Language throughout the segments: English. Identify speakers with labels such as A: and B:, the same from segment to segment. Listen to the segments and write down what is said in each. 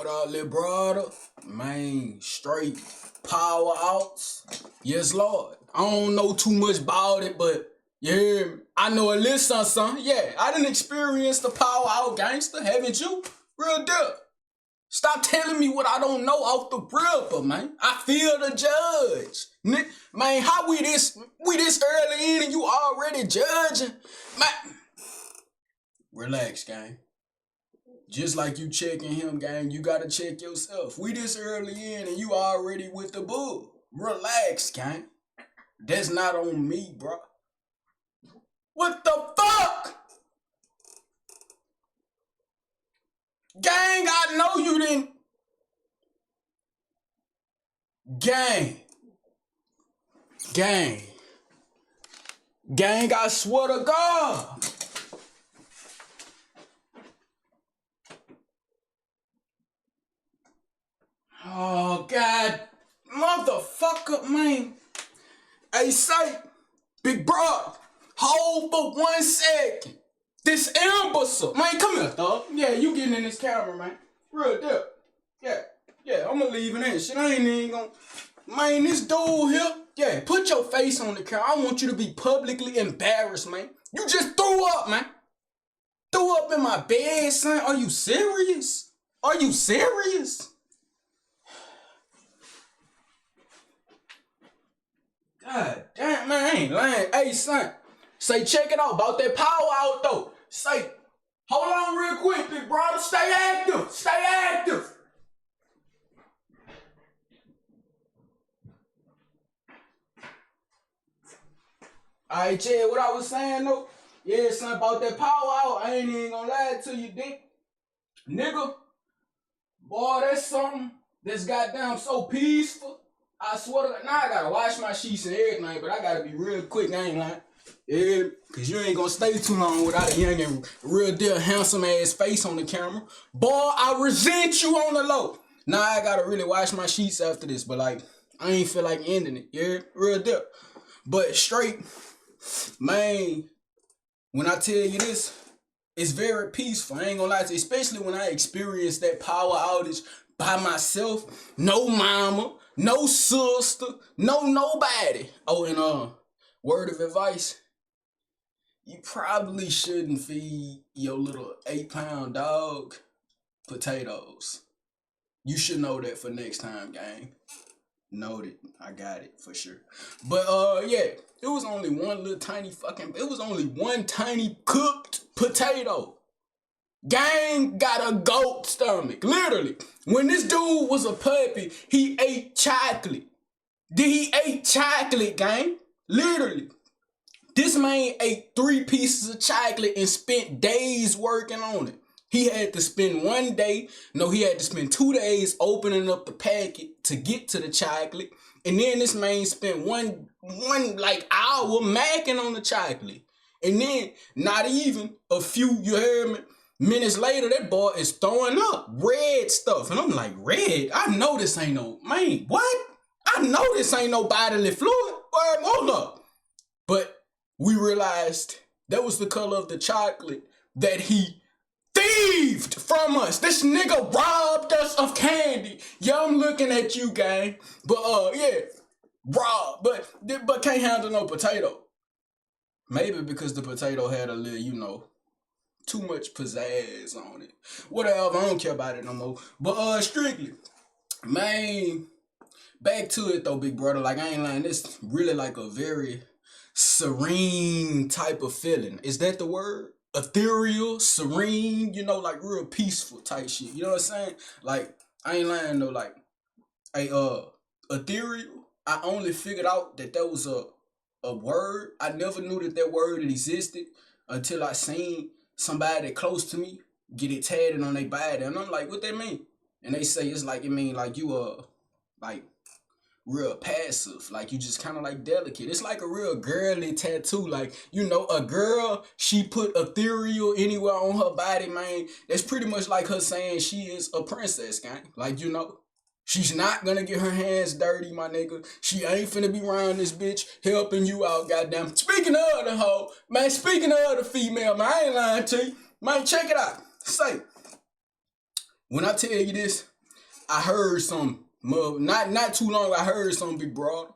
A: What up, little brother? Man, straight power outs. Yes, Lord. I don't know too much about it, but yeah, I know a little something. Yeah, I didn't experience the power out gangster, haven't you? Real deal. Stop telling me what I don't know off the ripper, man. I feel the judge. Man, how we this early in and you already judging? Man, relax, gang. Just like you checking him, gang, you gotta check yourself. We this early in and you already with the bull. Relax, gang. That's not on me, bro. What the fuck? Gang, I know you didn't. Gang. Gang, I swear to God. Oh, God. Motherfucker, man. Hey, say, big bro, hold for 1 second. This imbecile. Man, come here, dog. Yeah, you getting in this camera, man. Real deal. Yeah, I'm gonna leave it in. Shit, I ain't even gonna. Man, this dude here. Yeah, put your face on the camera. I want you to be publicly embarrassed, man. You just threw up, man. Threw up in my bed, son. Are you serious? Are you serious? God damn, man, I ain't lying. Hey, son, say, check it out about that power out, though. Say, hold on real quick, big brother. Stay active. Stay active. All right, Chad, what I was saying, though? Yeah, son, about that power out, I ain't even gonna lie to you, dick. Nigga, boy, that's something that's goddamn so peaceful. I swear to God, now I gotta wash my sheets and everything, but I gotta be real quick, I ain't lying. Yeah, cause you ain't gonna stay too long without a young and real deal handsome ass face on the camera. Boy, I resent you on the low. Now I gotta really wash my sheets after this, but like, I ain't feel like ending it, yeah, real deal. But straight, man, when I tell you this, it's very peaceful. I ain't gonna lie to you, especially when I experienced that power outage by myself. No mama, no sister, no nobody. Oh, and word of advice, you probably shouldn't feed your little 8-pound dog potatoes. You should know that for next time, gang. Noted. I got it for sure. But yeah, it was only one little tiny it was only one tiny cooked potato. Gang got a goat stomach. Literally. When this dude was a puppy, he ate chocolate. He ate chocolate, gang. Literally. This man ate 3 pieces of chocolate and spent days working on it. He had to spend 1 day, no, he had to spend 2 days opening up the packet to get to the chocolate. And then this man spent one like hour macking on the chocolate. And then not even a few, you heard me, minutes later, that boy is throwing up red stuff. And I'm like, red? I know this ain't no, man, what? I know this ain't no bodily fluid. Hold up. But we realized that was the color of the chocolate that he thieved from us. This nigga robbed us of candy. Yeah, I'm looking at you, gang. But yeah, robbed, but can't handle no potato. Maybe because the potato had a little, you know, too much pizzazz on it. Whatever, I don't care about it no more. But strictly, man, back to it though, big brother. Like, I ain't lying, this really like a very serene type of feeling. Is that the word? Ethereal, serene, you know, like real peaceful type shit. You know what I'm saying? Like, I ain't lying though, like, ethereal, I only figured out that was a word. I never knew that word existed until I seen somebody close to me get it tatted on their body. And I'm like, what that mean? And they say it's like, it mean like you like real passive, like you just kind of like delicate. It's like a real girly tattoo. Like, you know, a girl, she put ethereal anywhere on her body, man. That's pretty much like her saying she is a princess, gang. Like, you know, she's not gonna get her hands dirty, my nigga. She ain't finna be around this bitch helping you out, goddamn. Speaking of the hoe, man, speaking of the female, man, I ain't lying to you. Man, check it out. Say, when I tell you this, I heard some, not too long, I heard some, big brother.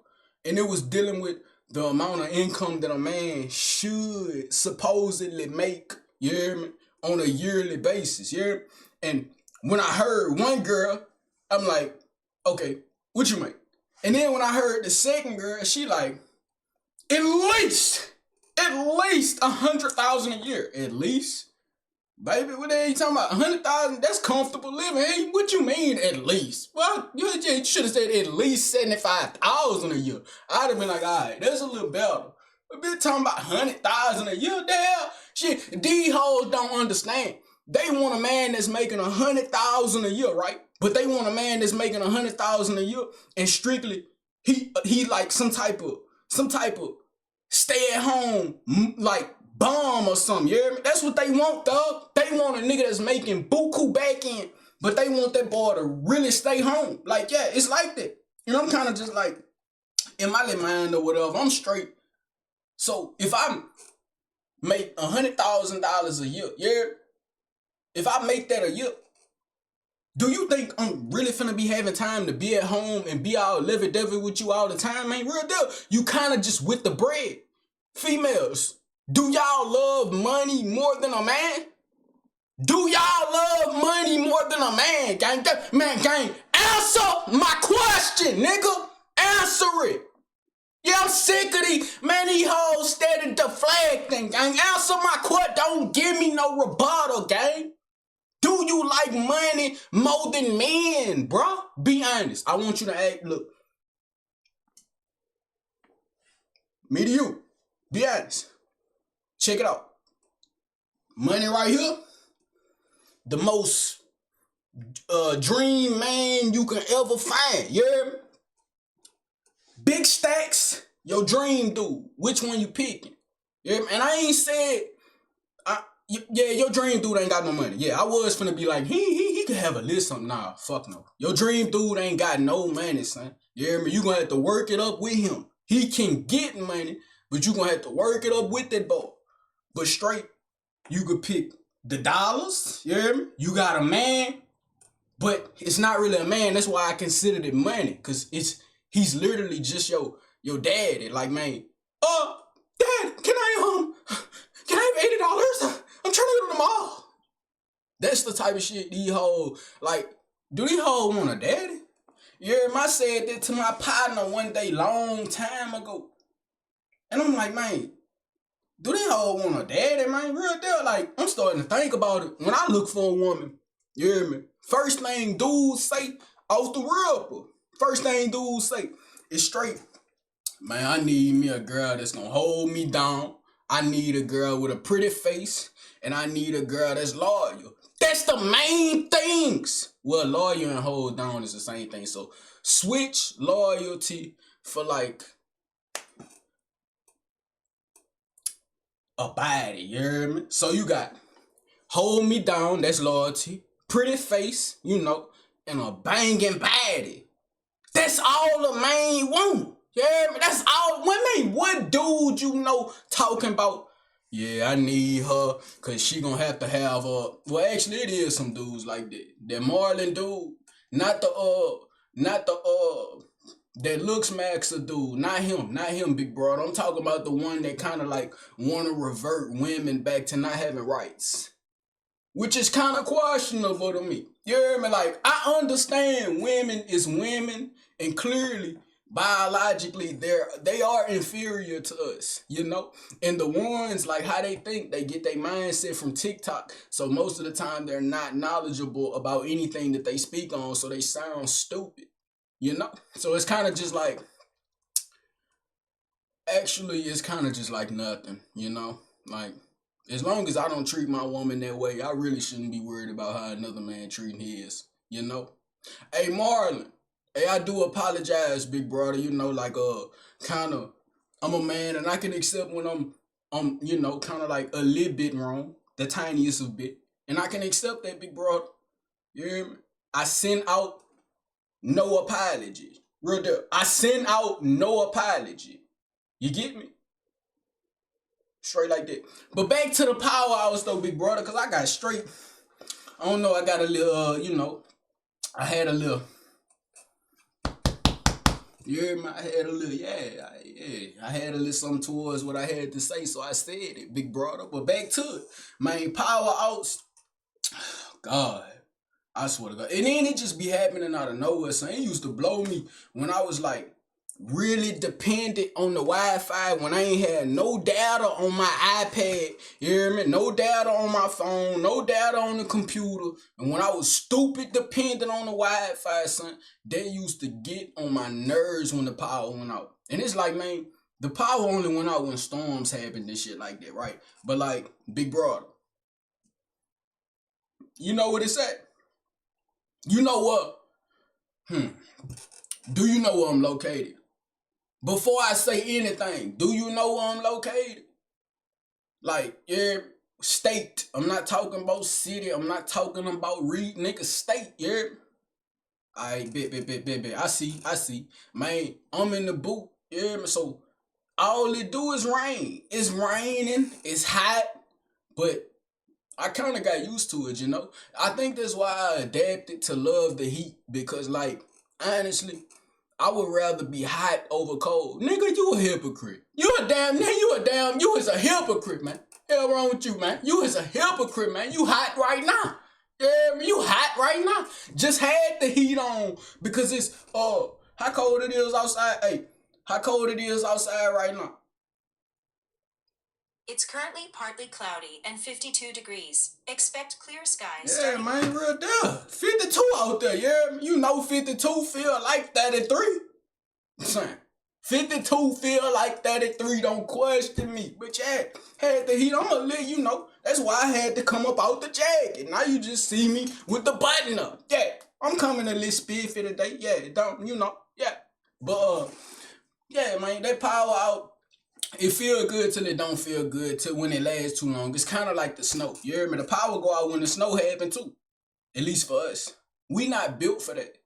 A: And it was dealing with the amount of income that a man should supposedly make, you hear me, on a yearly basis, you hear me? And when I heard one girl, I'm like, okay, what you make? And then when I heard the second girl, she like, at least 100,000 a year, at least. Baby, what are you talking about? 100,000? That's comfortable living. Hey, what you mean at least? Well, you should have said at least 75,000 a year. I'd have been like, all right, that's a little better. But bitch talking about 100,000 a year, the hell? Shit, these hoes don't understand. They want a man that's making 100,000 a year, right? But they want a man that's making 100,000 a year and strictly he like some type of stay at home like bomb or something. You hear me? That's what they want, dog. They want a nigga that's making buku back in, but they want that boy to really stay home. Like, yeah, it's like that. You know, I'm kind of just like, in my little mind or whatever, I'm straight. So if I make $100,000 a year, yeah, if I make that a year, do you think I'm really finna be having time to be at home and be all livey-dovey with you all the time? Ain't real deal. You kind of just with the bread. Females, do y'all love money more than a man? Do y'all love money more than a man, gang? Man, gang, answer my question, nigga. Answer it. Yeah, I'm sick of these hoes steady deflecting, gang. Answer my question. Don't give me no rebuttal, gang. Do you like money more than men, bro? Be honest. I want you to act, look. Me to you. Be honest. Check it out. Money right here. The most dream man you can ever find. You hear me? Big stacks, your dream dude. Which one you picking? You hear me? And I ain't said, yeah, your dream dude ain't got no money. Yeah, I was finna be like, he could have a list something. Nah, fuck no. Your dream dude ain't got no money, son. You hear me? You gonna have to work it up with him. He can get money, but you gonna have to work it up with that boy. But straight, you could pick the dollars, you hear me? You got a man, but it's not really a man. That's why I considered it money, because he's literally just your daddy. Like, man, Dad, can I have $80? I'm trying to go to the mall. That's the type of shit these hoes, like, do these hoes want a daddy? You hear me? I said that to my partner one day, long time ago. And I'm like, man, do they all want a daddy, man? Real deal. Like, I'm starting to think about it. When I look for a woman, you hear me? First thing dudes say off the ripper. First thing dudes say is straight. Man, I need me a girl that's gonna hold me down. I need a girl with a pretty face. And I need a girl that's loyal. That's the main things. Well, loyal and hold down is the same thing. So switch loyalty for like a body, you hear me? So you got hold me down, that's loyalty. Pretty face, you know, and a banging body. That's all the man want. You hear me? That's all women. What dude you know talking about? Yeah, I need her because she gonna have to have well, actually it is some dudes like that. That Marlon dude, not the that looks Maxa dude, not him, big brother. I'm talking about the one that kind of like want to revert women back to not having rights, which is kind of questionable to me. You hear me? Like, I understand women is women, and clearly biologically they are inferior to us, you know. And the ones like how they think, they get their mindset from TikTok. So most of the time they're not knowledgeable about anything that they speak on, so they sound stupid. You know? So it's kind of just like, actually, it's kind of just like nothing, you know? Like, as long as I don't treat my woman that way, I really shouldn't be worried about how another man treating his, you know? Hey, Marlon. Hey, I do apologize, big brother. You know, like, kind of, I'm a man and I can accept when I'm, you know, kind of like a little bit wrong, the tiniest of bit. And I can accept that, big brother. You hear me? I send out no apology. Real deal. I send out no apology. You get me? Straight like that. But back to the power hours though, big brother, because I got straight. I don't know, I got a little, you know, I had a little, I had a little, I had a little something towards what I had to say, so I said it, big brother. But back to it, man, power outs, God, I swear to God. And then it just be happening out of nowhere. So it used to blow me when I was like really dependent on the Wi-Fi, when I ain't had no data on my iPad, you hear me? No data on my phone, no data on the computer. And when I was stupid dependent on the Wi-Fi, son, they used to get on my nerves when the power went out. And it's like, man, the power only went out when storms happened and shit like that, right? But like, big brother, you know what it's at? You know what? Do you know where I'm located? Before I say anything, do you know where I'm located? Like, yeah, state. I'm not talking about city. I'm not talking about nigga, state, yeah. Alright, bet. I see. Man, I'm in the boot, yeah. So all it do is rain. It's raining, it's hot, but I kind of got used to it, you know. I think that's why I adapted to love the heat, because like, honestly, I would rather be hot over cold. Nigga, you a hypocrite. You is a hypocrite, man. Hell wrong with you, man. You is a hypocrite, man. You hot right now. Yeah, you hot right now. Just had the heat on because it's, how cold it is outside. Hey, how cold it is outside right now.
B: It's currently partly cloudy and 52 degrees. Expect clear skies.
A: Yeah, man, real deal. 52 out there, yeah. You know 52 feel like 33. Son, 52 feel like 33, don't question me. But yeah, had the heat, I'ma let you know. That's why I had to come up out the jacket. Now you just see me with the button up. Yeah, I'm coming a little spiffy today. Yeah, don't, yeah. But, yeah, man, that power out, it feel good till it don't feel good till when it lasts too long. It's kind of like the snow. You hear me? The power go out when the snow happen too. At least for us. We not built for that.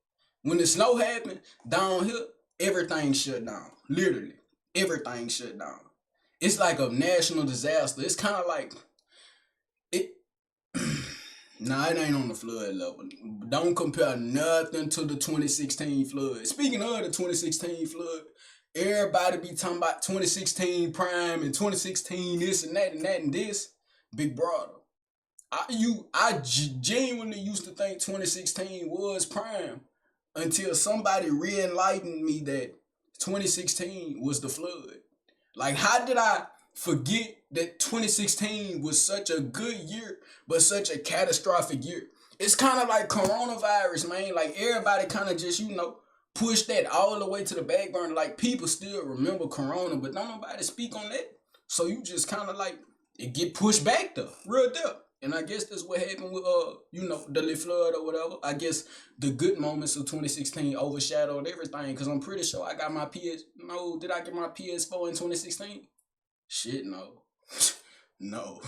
A: When the snow happen down here, everything shut down. Literally. Everything shut down. It's like a national disaster. It's kind of like it. Nah, it ain't on the flood level. Don't compare nothing to the 2016 flood. Speaking of the 2016 flood, everybody be talking about 2016 prime and 2016 this and that and that and this. Big brother, I genuinely used to think 2016 was prime until somebody re-enlightened me that 2016 was the flood. Like, how did I forget that 2016 was such a good year, but such a catastrophic year? It's kind of like coronavirus, man. Like, everybody kind of just, push that all the way to the back burner. Like, people still remember corona, but don't nobody speak on that. So you just kind of like, it get pushed back though. Real deal. And I guess that's what happened with, the little flood or whatever. I guess the good moments of 2016 overshadowed everything. Because I'm pretty sure I got my did I get my PS4 in 2016? Shit, no. No.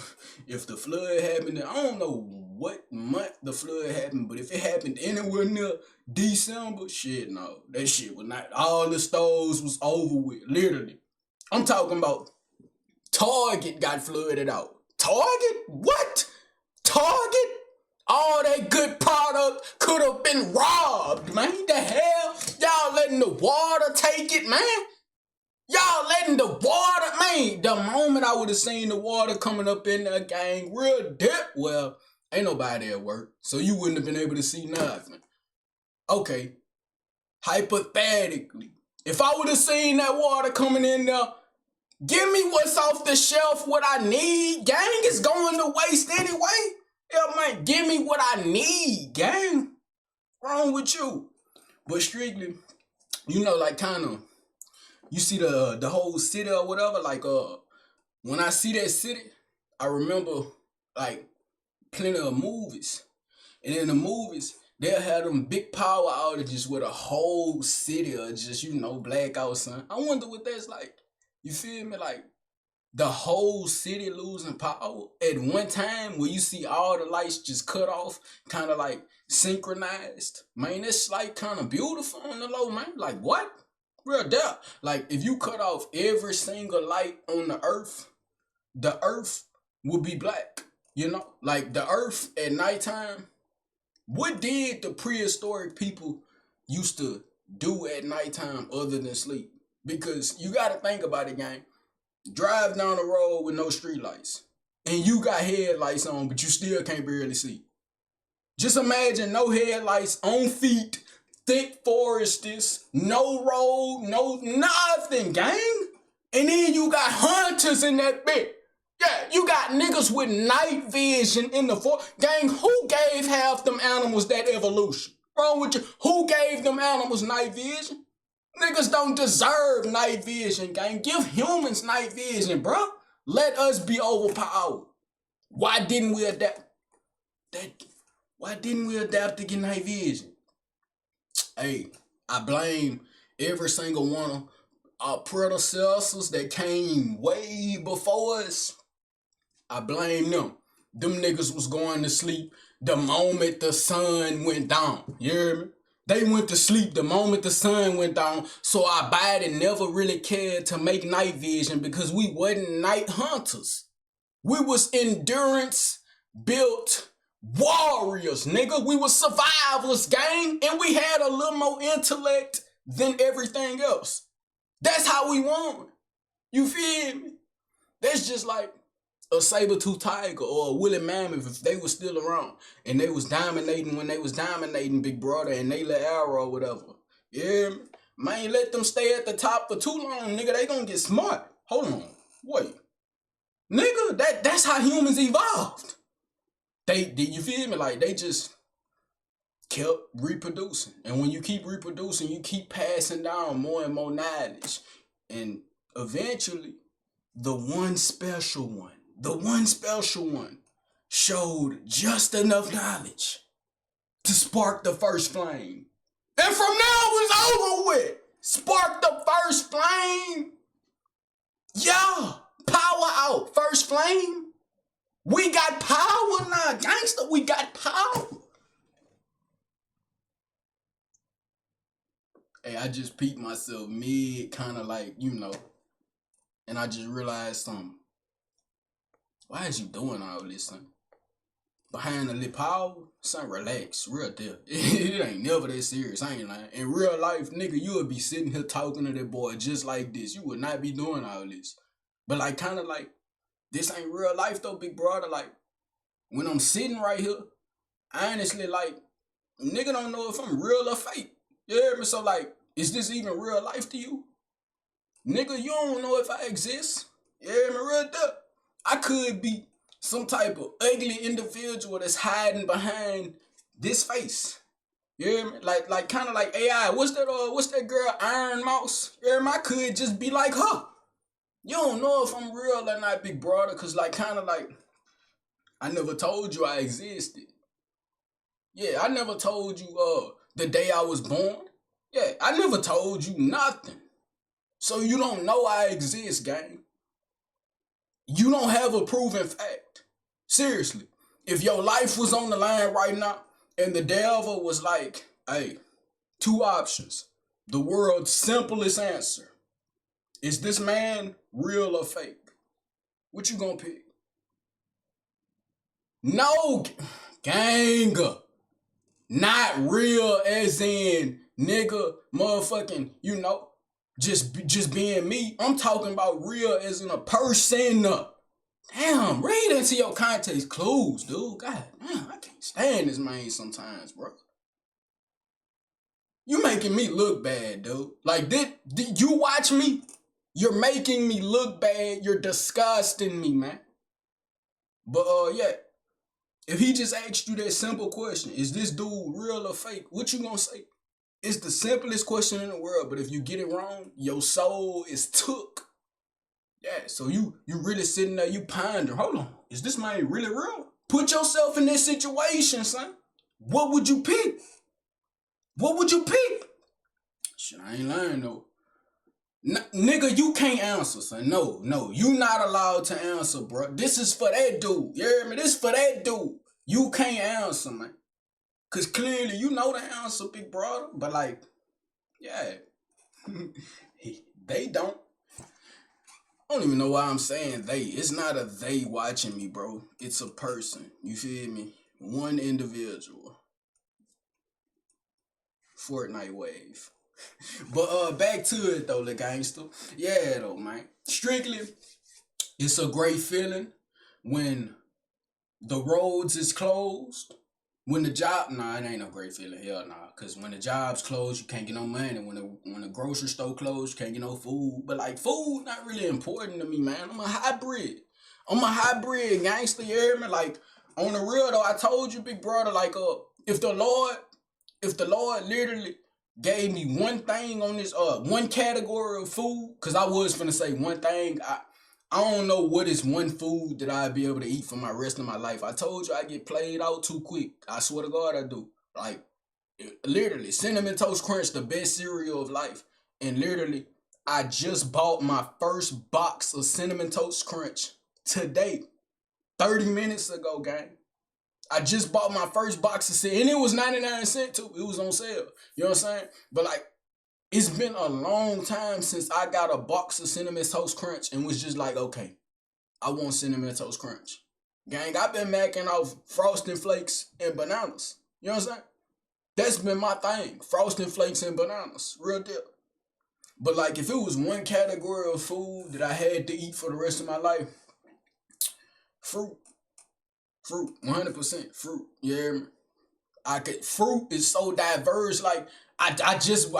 A: If the flood happened, I don't know what month the flood happened, but if it happened anywhere near December, shit, no. That shit was not, all the stores was over with, literally. I'm talking about Target got flooded out. Target? What? Target? All that good product could have been robbed, man. The hell? Y'all letting the water take it, man? Y'all letting the water, man. The moment I would have seen the water coming up in the gang, real dip, well, ain't nobody at work, so you wouldn't have been able to see nothing. Okay, hypothetically, if I would have seen that water coming in there, give me what's off the shelf, what I need. Gang is going to waste anyway. Yeah, man, give me what I need, gang. Wrong with you? But strictly, like kind of, you see the whole city or whatever, like when I see that city, I remember like plenty of movies. And in the movies, they'll have them big power outages where the whole city are just, blackout, son. I wonder what that's like. You feel me? Like the whole city losing power at one time where you see all the lights just cut off, kind of like synchronized. Man, it's like kind of beautiful on the low, man. Like what? Real deal. Like if you cut off every single light on the earth would be black. Like the earth at nighttime, What did the prehistoric people used to do at nighttime other than sleep? Because you got to think about it, gang. Drive down the road with no streetlights, and you got headlights on, but you still can't barely see. Just imagine no headlights, on feet, thick forests, no road, no nothing, gang. And then you got hunters in that bit. Yeah, you got niggas with night vision in the forest. Gang, who gave half them animals that evolution? Wrong with you? Who gave them animals night vision? Niggas don't deserve night vision, gang. Give humans night vision, bro. Let us be overpowered. Why didn't we adapt? Why didn't we adapt to get night vision? Hey, I blame every single one of our predecessors that came way before us. I blame them. Them niggas was going to sleep the moment the sun went down. You hear me? They went to sleep the moment the sun went down. So our body never really cared to make night vision because we wasn't night hunters. We was endurance built warriors, nigga. We was survivors, gang. And we had a little more intellect than everything else. That's how we won. You feel me? That's just like a saber-tooth tiger or a woolly mammoth if they was still around and they was dominating when they was dominating, big brother, and they let arrow or whatever. Yeah, man, let them stay at the top for too long, nigga. They gonna get smart. Hold on, wait, nigga. That's how humans evolved. You feel me? Like they just kept reproducing, and when you keep reproducing, you keep passing down more and more knowledge, and eventually, the one special one showed just enough knowledge to spark the first flame. And from now it was over with. Spark the first flame. Yeah. Power out. First flame. We got power now, gangster. We got power. Hey, I just peeped myself mid, kind of like, and I just realized something. Why is you doing all this, son? Behind the lip power, son, relax, real deal. It ain't never that serious, I ain't lying. In real life, nigga, you would be sitting here talking to that boy just like this. You would not be doing all this. But like, kind of like, this ain't real life though, big brother. Like, when I'm sitting right here, honestly, like, nigga don't know if I'm real or fake. You hear me? So like, is this even real life to you? Nigga, you don't know if I exist. You hear me? Real deal. I could be some type of ugly individual that's hiding behind this face. You hear me? Like kind of like AI. What's that girl, Iron Mouse? You hear me? I could just be like her. You don't know if I'm real or not, big brother, cause like kind of like I never told you I existed. Yeah, I never told you the day I was born. Yeah, I never told you nothing. So you don't know I exist, gang. You don't have a proven fact. Seriously. If your life was on the line right now and the devil was like, hey, two options. The world's simplest answer. Is this man real or fake? What you gonna pick? No, gang. Not real as in nigga, motherfucking, just being me. I'm talking about real as in a person. Damn, read into your context clues, dude. God damn, I can't stand this man sometimes, bro. You making me look bad, dude. Like, did you watch me? You're making me look bad. You're disgusting me, man. But yeah, if he just asked you that simple question, is this dude real or fake? What you gonna say? It's the simplest question in the world, but if you get it wrong, your soul is took. Yeah, so you really sitting there, you ponder. Hold on, is this man really real? Put yourself in this situation, son. What would you pick? What would you pick? Shit, I ain't lying though. Nigga, you can't answer, son. No, you not allowed to answer, bro. This is for that dude. You hear me? This is for that dude. You can't answer, man. Cause clearly you know the answer, big brother. But like, yeah, they don't. I don't even know why I'm saying they. It's not a they watching me, bro. It's a person. You feel me? One individual. Fortnite wave. But back to it though, the gangster. Yeah though, man. Strictly, it's a great feeling when the roads is closed. When the job, nah, it ain't no great feeling. Hell nah. Cause when the job's closed, you can't get no money. When the grocery store closed, you can't get no food. But like food not really important to me, man. I'm a hybrid. Gangster, you hear me? Like on the real though, I told you, big brother, like if the Lord literally gave me one thing on this one category of food, cause I was finna say one thing. I don't know what is one food that I'd be able to eat for my rest of my life. I told you I get played out too quick. I swear to God I do. Like literally, Cinnamon Toast Crunch, the best cereal of life. And literally, I just bought my first box of Cinnamon Toast Crunch today. 30 minutes ago, gang. I just bought my first box of cereal. And it was 99 cents too. It was on sale. You know what I'm saying? But like, it's been a long time since I got a box of Cinnamon Toast Crunch and was just like, okay, I want Cinnamon Toast Crunch. Gang, I've been macking off Frosting Flakes and bananas. You know what I'm saying? That's been my thing. Frosting Flakes and bananas. Real deal. But like, if it was one category of food that I had to eat for the rest of my life, fruit. Fruit. 100% fruit. You hear me? Fruit is so diverse. Like, I just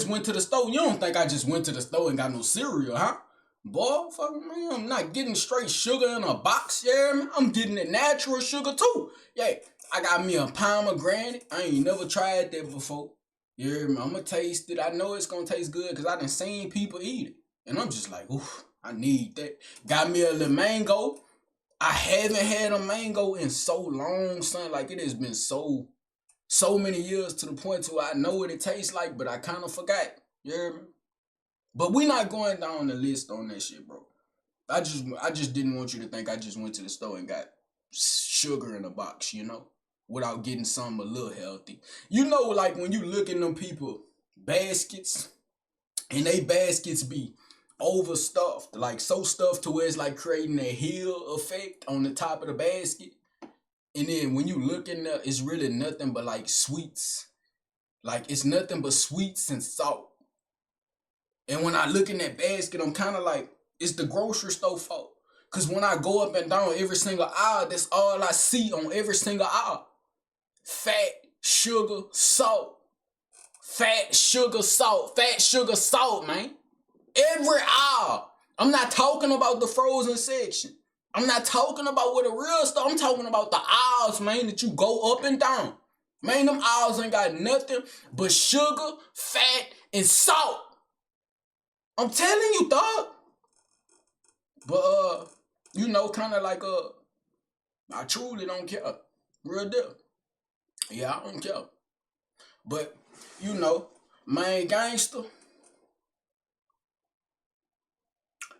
A: went to the store. You don't think I just went to the store and got no cereal, huh? Boy, fucking man, I'm not getting straight sugar in a box, yeah, man. I'm getting the natural sugar too. Yeah, I got me a pomegranate. I ain't never tried that before. Yeah, man, I'm gonna taste it. I know it's gonna taste good because I done seen people eat it. And I'm just like, oof, I need that. Got me a little mango. I haven't had a mango in so long, son. Like, it has been so many years to the point to where I know what it tastes like, but I kind of forgot. You hear me? But we not going down the list on that shit, bro. I just didn't want you to think I just went to the store and got sugar in a box, you know, without getting something a little healthy. You know, like when you look in them people baskets, and they baskets be overstuffed, like so stuffed to where it's like creating a hill effect on the top of the basket. And then when you look in there, it's really nothing but like sweets. Like it's nothing but sweets and salt. And when I look in that basket, I'm kind of like, it's the grocery store fault. Because when I go up and down every single aisle, that's all I see on every single aisle. Fat, sugar, salt. Fat, sugar, salt. Fat, sugar, salt, man. Every aisle. I'm not talking about the frozen section. I'm not talking about where the real stuff. I'm talking about the aisles, man, that you go up and down. Man, them aisles ain't got nothing but sugar, fat, and salt. I'm telling you, dog. But you know, kind of like I truly don't care. Real deal. Yeah, I don't care. But you know, man, gangster,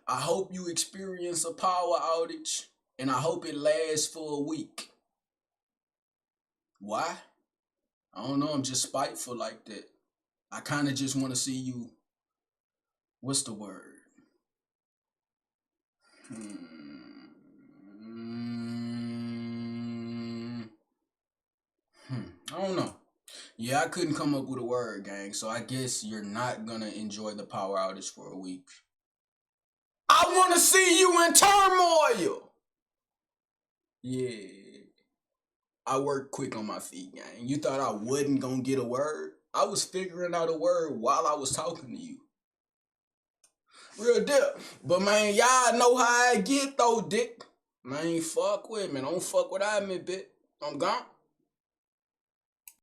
A: I hope you experience a power outage, and I hope it lasts for a week. Why? I don't know. I'm just spiteful like that. I kind of just want to see you. What's the word? I don't know. Yeah, I couldn't come up with a word, gang. So I guess you're not gonna enjoy the power outage for a week. I want to see you in turmoil. Yeah, I work quick on my feet, gang. You thought I wasn't gonna get a word? I was figuring out a word while I was talking to you. Real deal. But man, y'all know how I get though, dick. Man, fuck with me. Don't fuck with me, bitch. I'm gone.